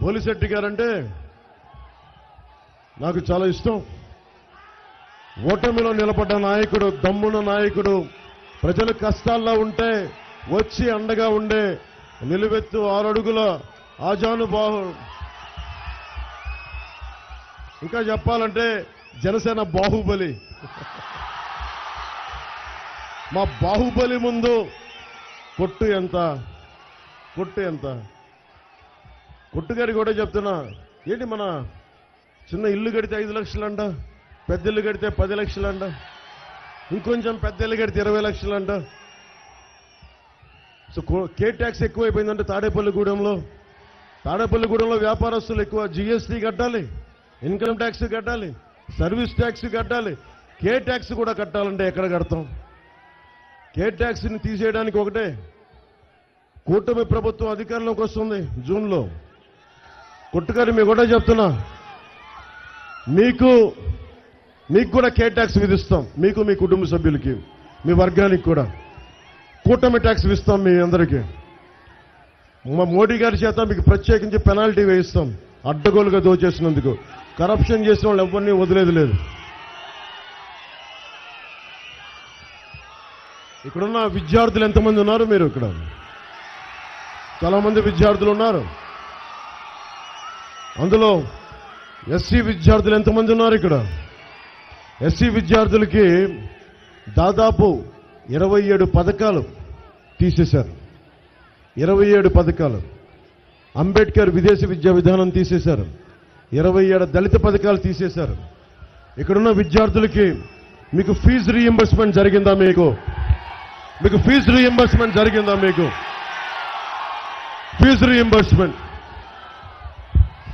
Bolisetti guarantee నాకు చాలా ఇష్టం. ఓటమిలో నిలబడ్డ నాయకుడు, దమ్మున నాయకుడు, ప్రజలు కష్టాల్లో ఉంటే వచ్చి అండగా ఉండే నిలువెత్తు 6 అడుగుల ఆజానుబాహుడు. ఇంకా చెప్పాలంటే జనసేన బాహుబలి. మా బాహుబలి ముందు కొట్టు ఎంత, కొట్టు ఎంత. కొట్టుగారికి కూడా చెప్తున్నా, ఏంటి మన చిన్న ఇల్లు కడితే 5 లక్షలంట, పెద్ద ఇల్లు కడితే 10 లక్షలంట, ఇంకొంచెం పెద్ద ఇల్లు కడితే 20 లక్షలంట. సో కే ట్యాక్స్ ఎక్కువైపోయిందంటే తాడేపల్లిగూడెంలో వ్యాపారస్తులు ఎక్కువ. జీఎస్టీ కట్టాలి, ఇన్కమ్ ట్యాక్స్ కట్టాలి, సర్వీస్ ట్యాక్స్ కట్టాలి. కే ట్యాక్స్ కూడా కట్టాలంటే ఎక్కడ కడతాం? కే ట్యాక్స్ని తీసేయడానికి ఒకటే, కూటమి ప్రభుత్వం అధికారంలోకి వస్తుంది జూన్లో. కొట్టుగారి మీకు కూడా చెప్తున్నా, మీకు కూడా కే ట్యాక్స్ విధిస్తాం. మీకు, మీ కుటుంబ సభ్యులకి, మీ వర్గానికి కూడా కూటమి ట్యాక్స్ ఇస్తాం. మీ అందరికీ మా మోడీ గారి చేత మీకు ప్రత్యేకించి పెనాల్టీ వేయిస్తాం. అడ్డగోలుగా దోచేసినందుకు, కరప్షన్ చేసిన వాళ్ళు ఎవరిని వదిలేదు లేదు. ఇక్కడున్న విద్యార్థులు ఎంతమంది ఉన్నారు? మీరు ఇక్కడ చాలా మంది విద్యార్థులు ఉన్నారు. అందులో ఎస్సీ విద్యార్థులు ఎంతమంది ఉన్నారు? ఇక్కడ ఎస్సీ విద్యార్థులకి దాదాపు 27 పథకాలు తీసేశారు. 27 పథకాలు. అంబేద్కర్ విదేశీ విద్యా విధానం తీసేశారు. 27 దళిత పథకాలు తీసేశారు. ఇక్కడున్న విద్యార్థులకి మీకు ఫీజు రీయింబర్స్మెంట్ జరిగిందా? మీకు ఫీజు రీయింబర్స్మెంట్ జరిగిందా?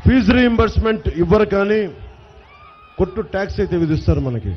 ఫీజు రీయింబర్స్మెంట్ ఇవ్వరు, కానీ కొట్టు ట్యాక్స్ అయితే విధిస్తారు మనకి.